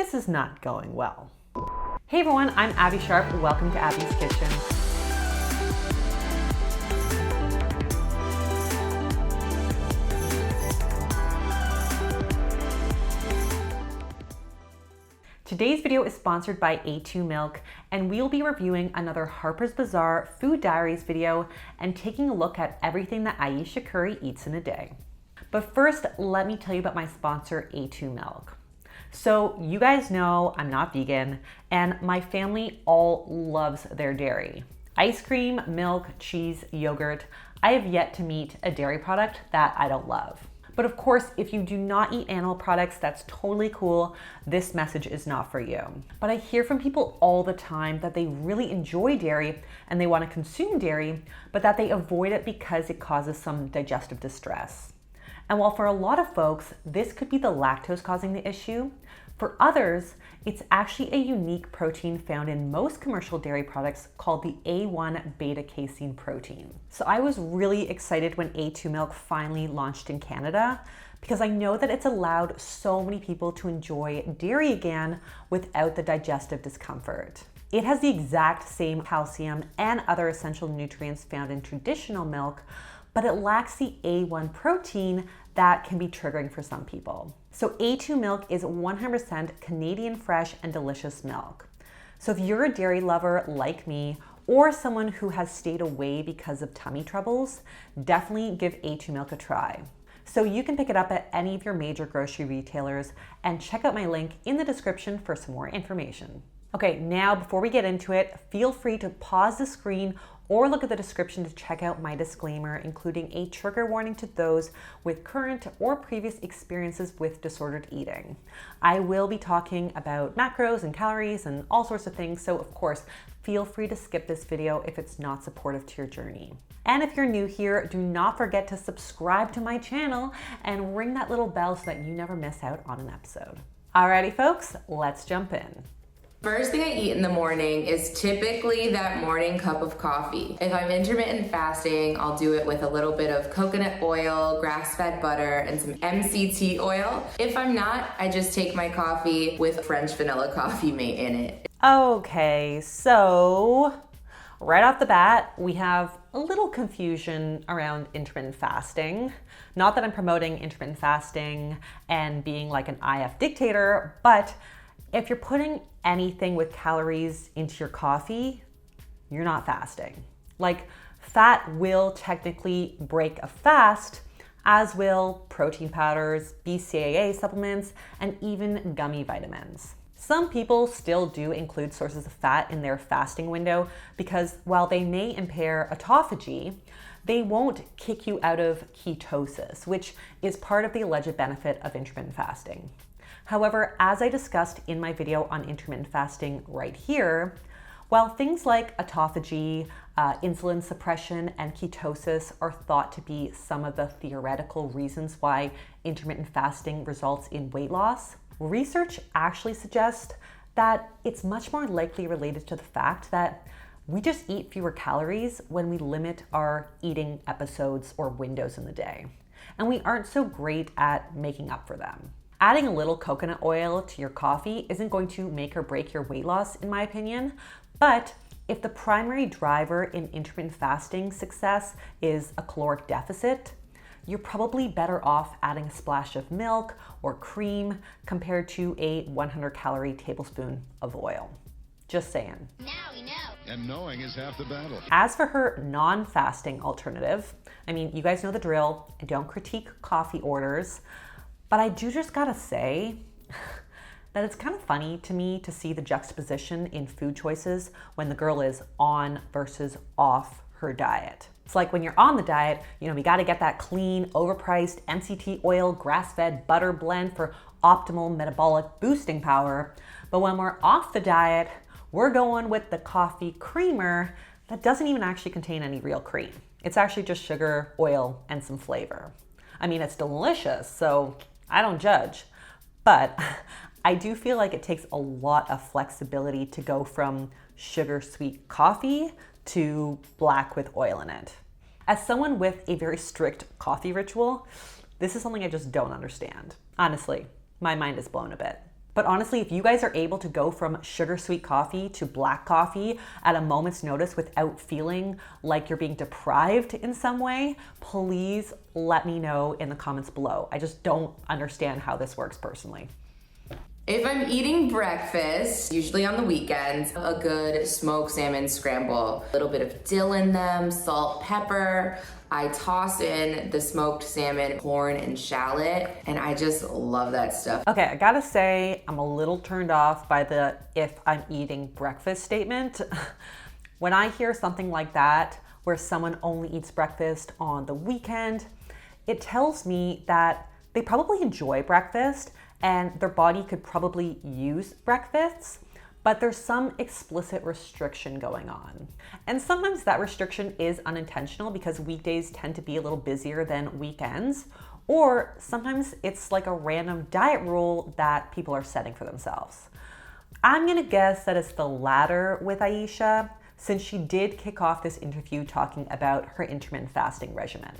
this is not going well. Hey everyone, I'm Abbey Sharp. Welcome to Abbey's Kitchen. Today's video is sponsored by A2 Milk, and we'll be reviewing another Harper's Bazaar Food Diaries video and taking a look at everything that Ayesha Curry eats in a day. But first, let me tell you about my sponsor, A2 Milk. So you guys know I'm not vegan, and my family all loves their dairy. Ice cream, milk, cheese, yogurt. I have yet to meet a dairy product that I don't love. But of course, if you do not eat animal products, that's totally cool. This message is not for you. But I hear from people all the time that they really enjoy dairy and they want to consume dairy, but that they avoid it because it causes some digestive distress. And while for a lot of folks, this could be the lactose causing the issue, for others, it's actually a unique protein found in most commercial dairy products called the A1 beta-casein protein. So I was really excited when A2 Milk finally launched in Canada because I know that it's allowed so many people to enjoy dairy again without the digestive discomfort. It has the exact same calcium and other essential nutrients found in traditional milk, but it lacks the A1 protein that can be triggering for some people. So A2 Milk is 100% Canadian fresh and delicious milk. So if you're a dairy lover like me, or someone who has stayed away because of tummy troubles, definitely give A2 Milk a try. So you can pick it up at any of your major grocery retailers, and check out my link in the description for some more information. Okay, now before we get into it, feel free to pause the screen or look at the description to check out my disclaimer, including a trigger warning to those with current or previous experiences with disordered eating. I will be talking about macros and calories and all sorts of things, so of course, feel free to skip this video if it's not supportive to your journey. And if you're new here, do not forget to subscribe to my channel and ring that little bell so that you never miss out on an episode. Alrighty folks, let's jump in. First thing I eat in the morning is typically that morning cup of coffee. If I'm intermittent fasting, I'll do it with a little bit of coconut oil, grass-fed butter, and some MCT oil. If I'm not, I just take my coffee with French vanilla coffee mate in it. Okay, so right off the bat, we have a little confusion around intermittent fasting. Not that I'm promoting intermittent fasting and being like an IF dictator, but if you're putting anything with calories into your coffee, you're not fasting. Like, fat will technically break a fast, as will protein powders, BCAA supplements, and even gummy vitamins. Some people still do include sources of fat in their fasting window because while they may impair autophagy, they won't kick you out of ketosis, which is part of the alleged benefit of intermittent fasting. However, as I discussed in my video on intermittent fasting right here, while things like autophagy, insulin suppression, and ketosis are thought to be some of the theoretical reasons why intermittent fasting results in weight loss, research actually suggests that it's much more likely related to the fact that we just eat fewer calories when we limit our eating episodes or windows in the day, and we aren't so great at making up for them. Adding a little coconut oil to your coffee isn't going to make or break your weight loss, in my opinion, but if the primary driver in intermittent fasting success is a caloric deficit, you're probably better off adding a splash of milk or cream compared to a 100-calorie tablespoon of oil. Just saying. Now we know. And knowing is half the battle. As for her non-fasting alternative, I mean, you guys know the drill. I don't critique coffee orders, but I do just gotta say that it's kind of funny to me to see the juxtaposition in food choices when the girl is on versus off her diet. It's like when you're on the diet, you know, we gotta get that clean, overpriced MCT oil, grass-fed butter blend for optimal metabolic boosting power. But when we're off the diet, we're going with the coffee creamer that doesn't even actually contain any real cream. It's actually just sugar, oil, and some flavor. I mean, it's delicious, so I don't judge, but I do feel like it takes a lot of flexibility to go from sugar-sweet coffee to black with oil in it. As someone with a very strict coffee ritual, this is something I just don't understand. Honestly, my mind is blown a bit. But honestly, if you guys are able to go from sugar sweet coffee to black coffee at a moment's notice without feeling like you're being deprived in some way, please let me know in the comments below. I just don't understand how this works personally. If I'm eating breakfast, usually on the weekends, a good smoked salmon scramble. A little bit of dill in them, salt, pepper. I toss in the smoked salmon, corn, and shallot, and I just love that stuff. Okay, I gotta say, I'm a little turned off by the "if I'm eating breakfast" statement. When I hear something like that, where someone only eats breakfast on the weekend, it tells me that they probably enjoy breakfast and their body could probably use breakfasts, but there's some explicit restriction going on. And sometimes that restriction is unintentional because weekdays tend to be a little busier than weekends, or sometimes it's like a random diet rule that people are setting for themselves. I'm gonna guess that it's the latter with Ayesha, since she did kick off this interview talking about her intermittent fasting regimen.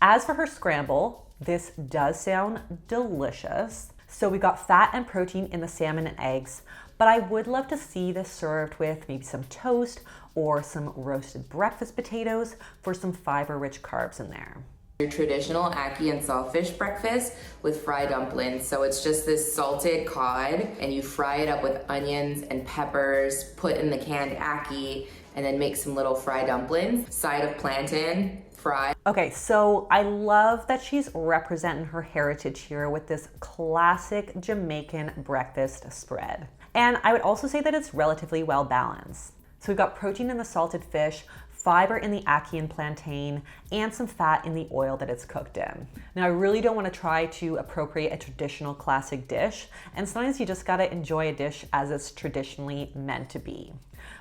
As for her scramble, this does sound delicious. So we got fat and protein in the salmon and eggs, but I would love to see this served with maybe some toast or some roasted breakfast potatoes for some fiber-rich carbs in there. Your traditional ackee and saltfish breakfast with fried dumplings. So it's just this salted cod and you fry it up with onions and peppers, put in the canned ackee, and then make some little fried dumplings. Side of plantain, fried. Okay, so I love that she's representing her heritage here with this classic Jamaican breakfast spread. And I would also say that it's relatively well balanced. So we've got protein in the salted fish, fiber in the ackee and plantain, and some fat in the oil that it's cooked in. Now, I really don't want to try to appropriate a traditional classic dish, and sometimes you just gotta enjoy a dish as it's traditionally meant to be.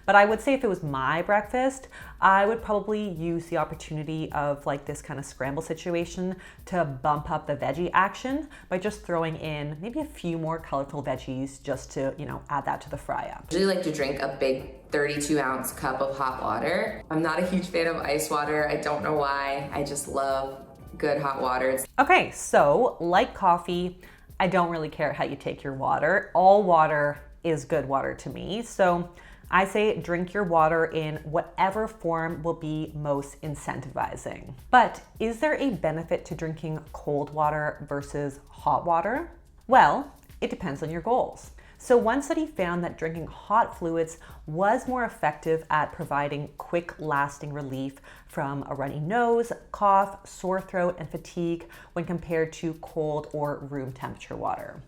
But I would say if it was my breakfast, I would probably use the opportunity of like this kind of scramble situation to bump up the veggie action by just throwing in maybe a few more colorful veggies just to, add that to the fry up. I usually like to drink a big 32-ounce cup of hot water. I'm not a huge fan of ice water. I don't know why. I just love good hot water. Okay, so like coffee, I don't really care how you take your water. All water is good water to me. So I say drink your water in whatever form will be most incentivizing. But is there a benefit to drinking cold water versus hot water? Well, it depends on your goals. So one study found that drinking hot fluids was more effective at providing quick lasting relief from a runny nose, cough, sore throat, and fatigue when compared to cold or room temperature water,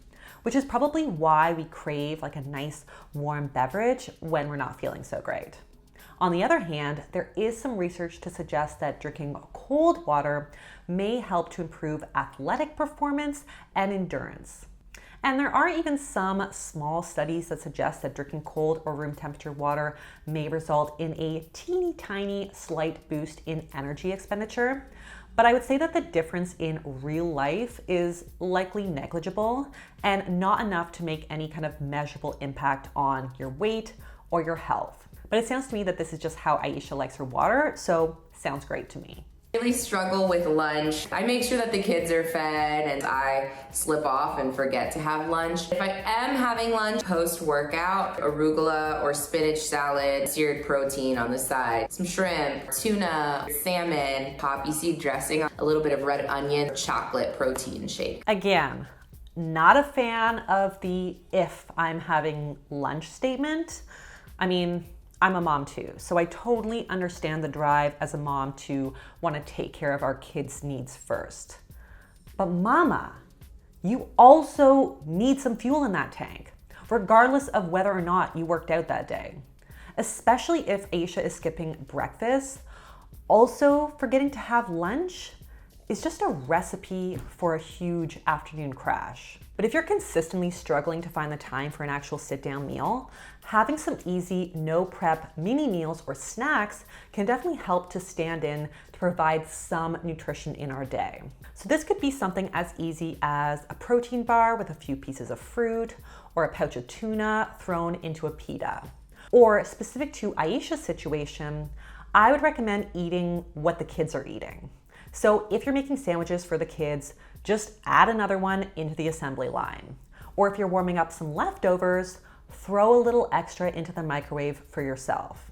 which is probably why we crave like a nice warm beverage when we're not feeling so great. On the other hand, there is some research to suggest that drinking cold water may help to improve athletic performance and endurance. And there are even some small studies that suggest that drinking cold or room temperature water may result in a teeny tiny slight boost in energy expenditure. But I would say that the difference in real life is likely negligible and not enough to make any kind of measurable impact on your weight or your health. But it sounds to me that this is just how Ayesha likes her water, so sounds great to me. I really struggle with lunch. I make sure that the kids are fed and I slip off and forget to have lunch. If I am having lunch post-workout, arugula or spinach salad, seared protein on the side, some shrimp, tuna, salmon, poppy seed dressing, a little bit of red onion, chocolate protein shake. Again, not a fan of the "if I'm having lunch" statement. I mean, I'm a mom too, so I totally understand the drive as a mom to want to take care of our kids' needs first. But mama, you also need some fuel in that tank, regardless of whether or not you worked out that day. Especially if Ayesha is skipping breakfast. Also, forgetting to have lunch is just a recipe for a huge afternoon crash. But if you're consistently struggling to find the time for an actual sit-down meal, having some easy, no-prep mini meals or snacks can definitely help to stand in to provide some nutrition in our day. So this could be something as easy as a protein bar with a few pieces of fruit or a pouch of tuna thrown into a pita. Or specific to Ayesha's situation, I would recommend eating what the kids are eating. So if you're making sandwiches for the kids, just add another one into the assembly line. Or if you're warming up some leftovers, throw a little extra into the microwave for yourself.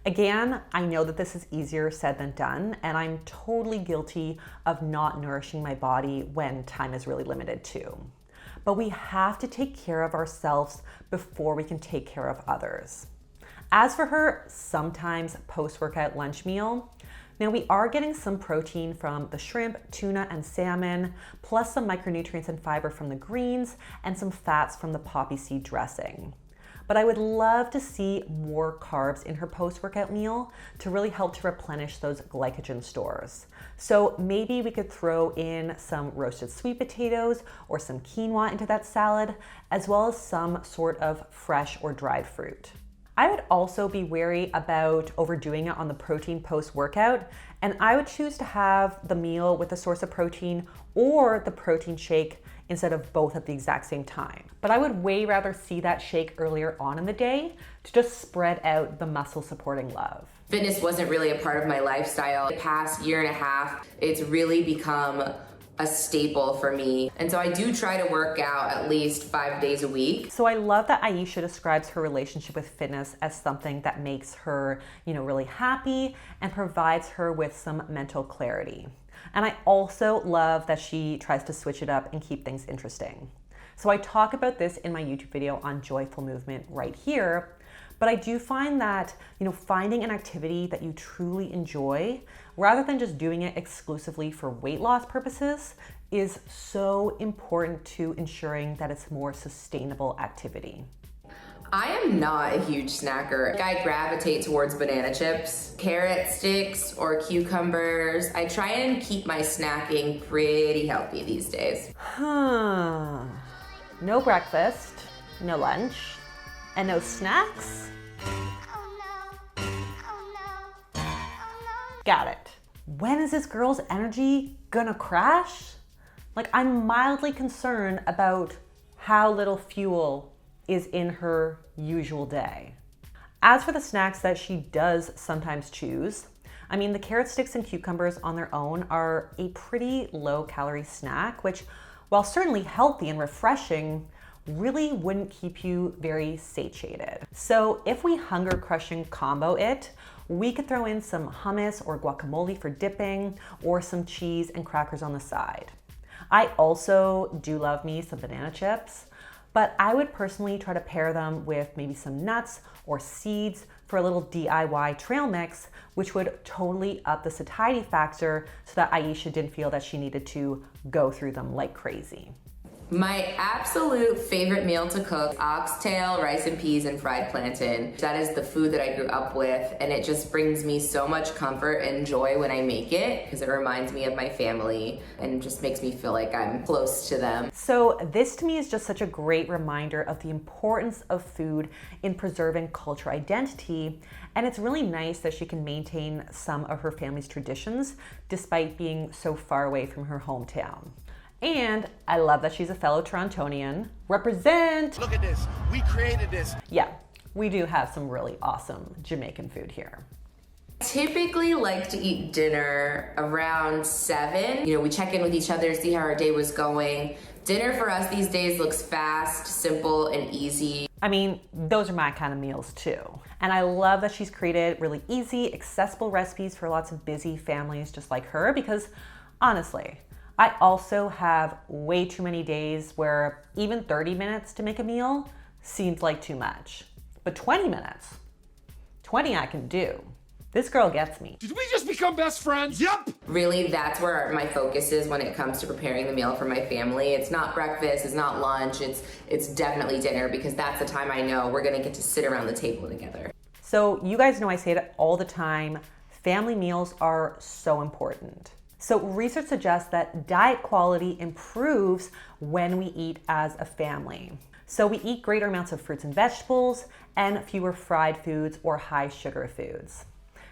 Again, I know that this is easier said than done, and I'm totally guilty of not nourishing my body when time is really limited too. But we have to take care of ourselves before we can take care of others. As for her sometimes post-workout lunch meal, now we are getting some protein from the shrimp, tuna, and salmon, plus some micronutrients and fiber from the greens, and some fats from the poppy seed dressing. But I would love to see more carbs in her post-workout meal to really help to replenish those glycogen stores. So maybe we could throw in some roasted sweet potatoes or some quinoa into that salad, as well as some sort of fresh or dried fruit. I would also be wary about overdoing it on the protein post-workout, and I would choose to have the meal with a source of protein or the protein shake instead of both at the exact same time. But I would way rather see that shake earlier on in the day to just spread out the muscle supporting love. Fitness wasn't really a part of my lifestyle. The past year and a half, it's really become a staple for me. And so I do try to work out at least 5 days a week. So I love that Ayesha describes her relationship with fitness as something that makes her, really happy and provides her with some mental clarity. And I also love that she tries to switch it up and keep things interesting. So I talk about this in my YouTube video on joyful movement right here, but I do find that, finding an activity that you truly enjoy, rather than just doing it exclusively for weight loss purposes, is so important to ensuring that it's more sustainable activity. I am not a huge snacker. I gravitate towards banana chips, carrot sticks, or cucumbers. I try and keep my snacking pretty healthy these days. No breakfast, no lunch, and no snacks? Got it. When is this girl's energy gonna crash? I'm mildly concerned about how little fuel is in her usual day. As for the snacks that she does sometimes choose, the carrot sticks and cucumbers on their own are a pretty low calorie snack, which, while certainly healthy and refreshing, really wouldn't keep you very satiated. So if we hunger crushing combo it, we could throw in some hummus or guacamole for dipping, or some cheese and crackers on the side. I also do love me some banana chips, but I would personally try to pair them with maybe some nuts or seeds for a little DIY trail mix, which would totally up the satiety factor so that Ayesha didn't feel that she needed to go through them like crazy. My absolute favorite meal to cook, oxtail, rice and peas, and fried plantain. That is the food that I grew up with, and it just brings me so much comfort and joy when I make it, because it reminds me of my family and just makes me feel like I'm close to them. So this to me is just such a great reminder of the importance of food in preserving cultural identity, and it's really nice that she can maintain some of her family's traditions despite being so far away from her hometown. And I love that she's a fellow Torontonian. Represent! Look at this, we created this. Yeah, we do have some really awesome Jamaican food here. Typically like to eat dinner around 7. We check in with each other, see how our day was going. Dinner for us these days looks fast, simple, and easy. Those are my kind of meals too. And I love that she's created really easy, accessible recipes for lots of busy families just like her, because honestly, I also have way too many days where even 30 minutes to make a meal seems like too much. But 20 minutes, 20 I can do. This girl gets me. Did we just become best friends? Yep! Really, that's where my focus is when it comes to preparing the meal for my family. It's not breakfast, it's not lunch, it's definitely dinner, because that's the time I know we're gonna get to sit around the table together. So you guys know I say it all the time, family meals are so important. So research suggests that diet quality improves when we eat as a family. So we eat greater amounts of fruits and vegetables and fewer fried foods or high sugar foods.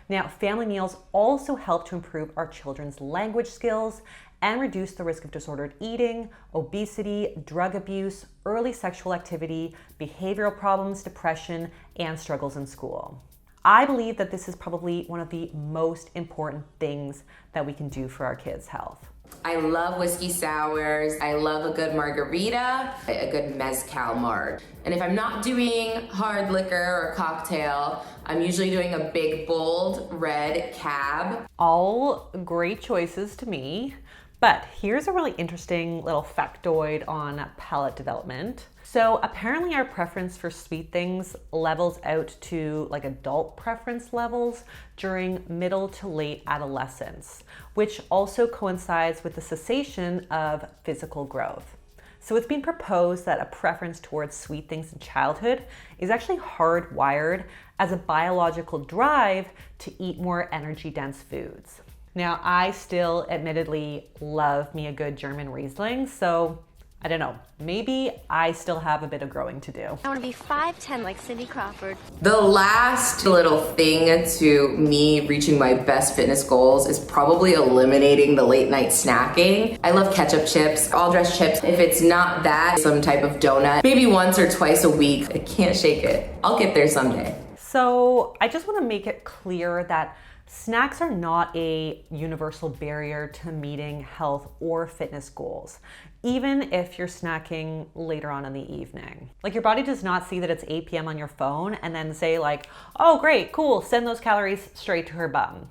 Now, family meals also help to improve our children's language skills and reduce the risk of disordered eating, obesity, drug abuse, early sexual activity, behavioral problems, depression, and struggles in school. I believe that this is probably one of the most important things that we can do for our kids' health. I love whiskey sours. I love a good margarita, a good mezcal marg. And if I'm not doing hard liquor or cocktail, I'm usually doing a big, bold, red cab. All great choices to me, but here's a really interesting little factoid on palate development. So apparently our preference for sweet things levels out to like adult preference levels during middle to late adolescence, which also coincides with the cessation of physical growth. So it's been proposed that a preference towards sweet things in childhood is actually hardwired as a biological drive to eat more energy-dense foods. Now, I still admittedly love me a good German Riesling, so I don't know, maybe I still have a bit of growing to do. I want to be 5'10" like Cindy Crawford. The last little thing to me reaching my best fitness goals is probably eliminating the late night snacking. I love ketchup chips, all dressed chips. If it's not that, some type of donut, maybe once or twice a week. I can't shake it. I'll get there someday. So I just want to make it clear that snacks are not a universal barrier to meeting health or fitness goals, even if you're snacking later on in the evening. Like, your body does not see that it's 8 p.m. on your phone and then say like, oh great, cool, send those calories straight to her bum.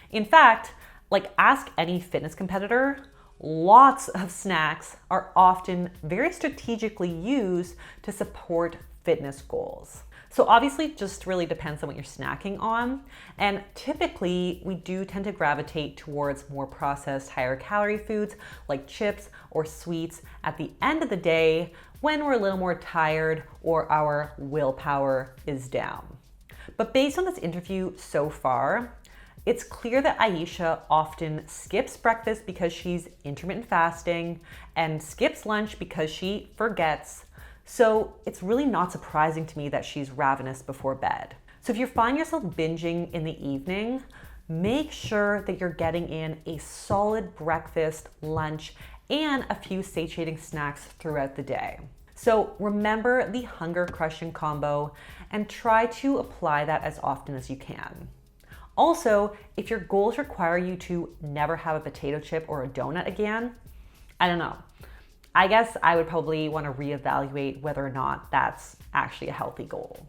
In fact, like, ask any fitness competitor, lots of snacks are often very strategically used to support fitness goals. So obviously it just really depends on what you're snacking on. And typically we do tend to gravitate towards more processed, higher calorie foods like chips or sweets at the end of the day when we're a little more tired or our willpower is down. But based on this interview so far, it's clear that Ayesha often skips breakfast because she's intermittent fasting and skips lunch because she forgets. So it's really not surprising to me that she's ravenous before bed. So if you find yourself binging in the evening, make sure that you're getting in a solid breakfast, lunch, and a few satiating snacks throughout the day. So remember the hunger crushing combo and try to apply that as often as you can. Also, if your goals require you to never have a potato chip or a donut again, I don't know. I guess I would probably want to reevaluate whether or not that's actually a healthy goal.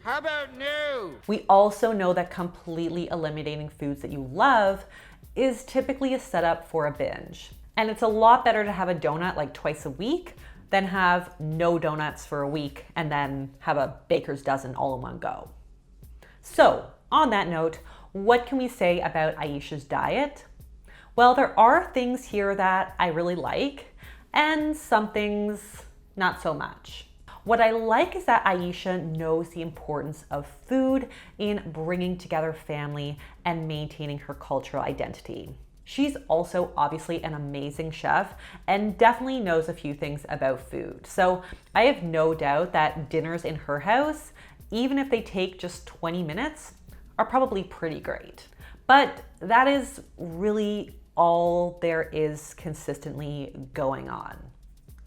How about no? We also know that completely eliminating foods that you love is typically a setup for a binge. And it's a lot better to have a donut like twice a week than have no donuts for a week and then have a baker's dozen all in one go. So on that note, what can we say about Ayesha's diet? Well, there are things here that I really like and some things not so much. What I like is that Ayesha knows the importance of food in bringing together family and maintaining her cultural identity. She's also obviously an amazing chef and definitely knows a few things about food. So I have no doubt that dinners in her house, even if they take just 20 minutes, are probably pretty great. But that is really all there is consistently going on.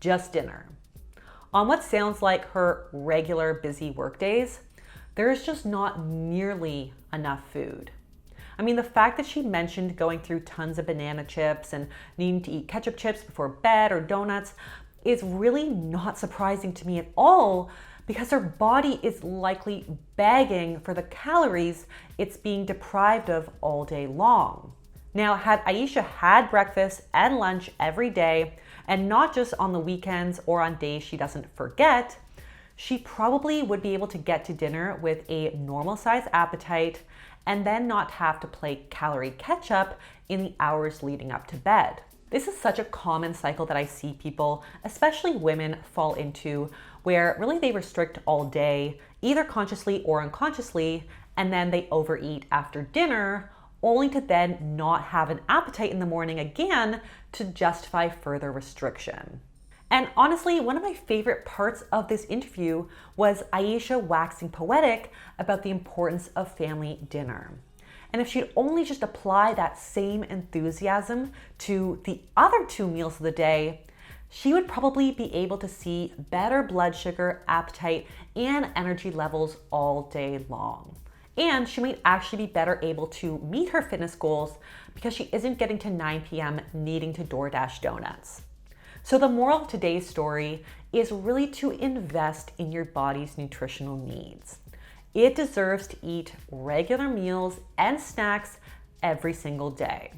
Just dinner. On what sounds like her regular busy work days, there is just not nearly enough food. I mean, the fact that she mentioned going through tons of banana chips and needing to eat ketchup chips before bed or donuts is really not surprising to me at all, because her body is likely begging for the calories it's being deprived of all day long. Now, had Ayesha had breakfast and lunch every day, and not just on the weekends or on days she doesn't forget, she probably would be able to get to dinner with a normal size appetite and then not have to play calorie catch up in the hours leading up to bed. This is such a common cycle that I see people, especially women, fall into, where really they restrict all day, either consciously or unconsciously, and then they overeat after dinner, only to then not have an appetite in the morning again to justify further restriction. And honestly, one of my favorite parts of this interview was Ayesha waxing poetic about the importance of family dinner. And if she'd only just apply that same enthusiasm to the other 2 meals of the day, she would probably be able to see better blood sugar, appetite, and energy levels all day long. And she might actually be better able to meet her fitness goals because she isn't getting to 9 p.m. needing to DoorDash donuts. So the moral of today's story is really to invest in your body's nutritional needs. It deserves to eat regular meals and snacks every single day.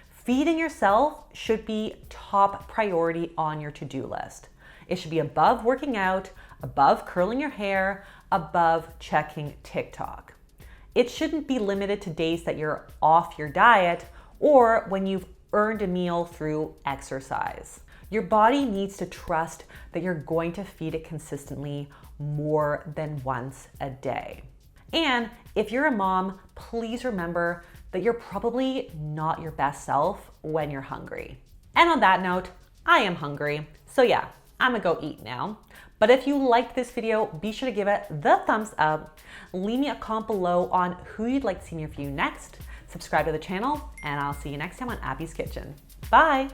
Feeding yourself should be top priority on your to-do list. It should be above working out, above curling your hair, above checking TikTok. It shouldn't be limited to days that you're off your diet or when you've earned a meal through exercise. Your body needs to trust that you're going to feed it consistently more than once a day. And if you're a mom, please remember that you're probably not your best self when you're hungry. And on that note, I am hungry. So yeah, I'm gonna go eat now. But if you liked this video, be sure to give it the thumbs up. Leave me a comment below on who you'd like to see me review next. Subscribe to the channel, and I'll see you next time on Abby's Kitchen. Bye.